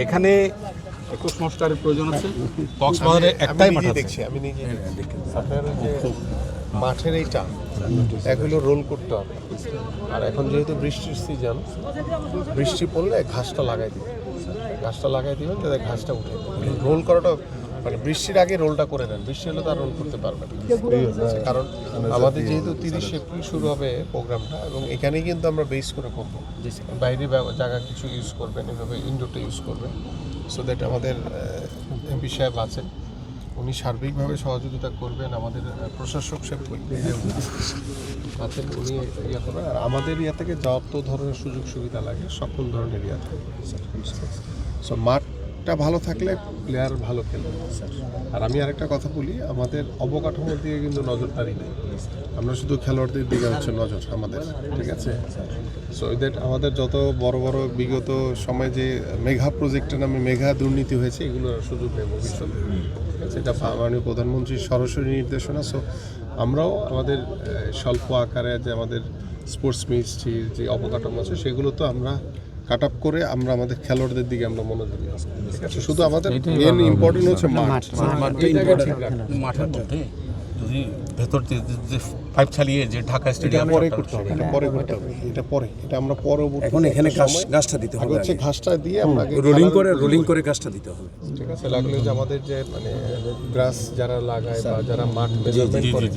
এখানে একটু সংস্কারের প্রয়োজন আছে। কক্সবাজারে একটাই মাঠ দেখছি, আমি নিজে আপনার যে মাঠের এইটা এগুলো রোল করতে হবে। আর এখন যেহেতু বৃষ্টির সিজন, বৃষ্টি পড়লে ঘাসটা লাগাই দিবেন যাতে ঘাসটা উঠে। রোল করাটা মানে বৃষ্টির আগে রোলটা করে নেন, বৃষ্টি হলে তো আর রোল করতে পারবেন। কারণ আমাদের যেহেতু 30 এপ্রিল শুরু হবে প্রোগ্রামটা, এবং এখানেই কিন্তু আমরা বেস করে করবো। বাইরে জায়গা কিছু ইউজ করবেন, এভাবে ইনডোরটা ইউজ করবেন, সো দ্যাট আমাদের এমপি সাহেব আছেন, উনি সার্বিকভাবে সহযোগিতা করবেন। আমাদের প্রশাসক সাহেব আছেন, উনি ইয়ে করবেন। আর আমাদের ইয়া থেকে যত ধরনের সুযোগ সুবিধা লাগে সকল ধরনের ইয়া থাকবে। সো মাঠটা ভালো থাকলে প্লেয়ার ভালো খেলবে। আর আমি আরেকটা কথা বলি, আমাদের অবকাঠামোর দিকে কিন্তু নজরদারি নেই, আমরা শুধু খেলোয়াড়দের দিকে হচ্ছে নজর আমাদের, ঠিক আছে? সো দ্যাট আমাদের যত বড় বড় বিগত সময় যে মেঘা প্রজেক্টের নামে মেঘা দুর্নীতি হয়েছে, এগুলোর সুযোগ নেই ভবিষ্যতে। এটা মাননীয় প্রধানমন্ত্রীর সরাসরি নির্দেশনা। সো আমরাও আমাদের স্বল্প আকারে যে আমাদের স্পোর্টস মিনিস্ট্রির যে অবকাঠামো আছে সেগুলো তো আমরা কাট আপ করে আমরা আমাদের খেলোয়াড়দের দিকে আমরা মনোযোগী আসবো, ঠিক আছে? শুধু আমাদের মেন ইম্পর্টেন্ট হচ্ছে মাঠের মধ্যে যদি ভেতর যে পাইপ চালিয়ে যে ঢাকা স্টেডিয়াম পরে করতে হবে, এটা আমরা পরবর্তী এখন এখানে ঘাসটা দিতে হবে, হচ্ছে ঘাসটা দিয়ে আমরা রোলিং করে ঘাসটা দিতে হবে, ঠিক আছে? লাগলে যে আমাদের যে মানে গ্রাস যারা লাগায় বা যারা মাঠ মেজারমেন্ট করে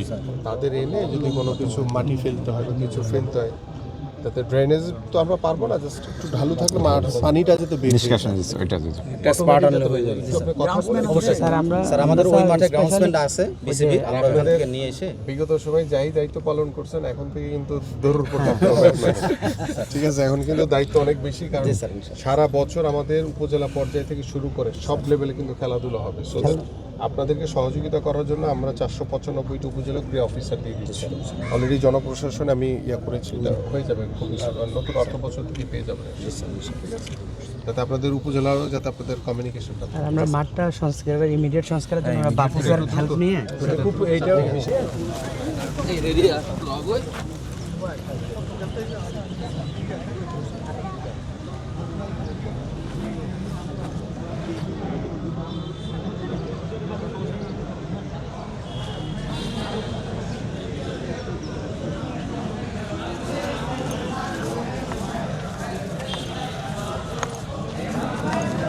তাদের এনে যদি কোনো কিছু মাটি ফেলতে হয় বা কিছু ফেলতে হয়, তাতে ড্রেনেজ তো আমরা পারবো না, জাস্ট একটু ঢালু থাকলে মাঠ পানিটা যেতে বের স্যার আমাদের ওই মাঠে গ্রাউন্ডসম্যান আছে বিসিবি, আমরা ওখান থেকে নিয়ে এসে বিগত সময় যাই দায়িত্ব পালন করছেন, এখন থেকে কিন্তু দৌড়ের উপর নামতে হবে আপনাকে, ঠিক আছে? এখন কিন্তু দায়িত্ব অনেক বেশি, কারণ সারা বছর আমাদের উপজেলা পর্যায় থেকে শুরু করে সব লেভেলে কিন্তু খেলাধুলা হবে। সো আপনাদেরকে সহযোগিতা করার জন্য আমরা 495টি উপজেলা ক্রীড়া অফিসার দিয়ে দিচ্ছি অলরেডি। জনপ্রশাসনে আমি ইয়া করেছি, হয়ে যাবে নতুন অর্থ বছর থেকে পেয়ে যাবেন, যাতে আপনাদের উপজেলারও যাতে আপনাদের কমিউনিকেশনটা। আমরা মাঠটা সংস্কার ইমিডিয়েট সংস্কারের জন্য আমরা বাফুফের হেল্প নিয়ে এইটা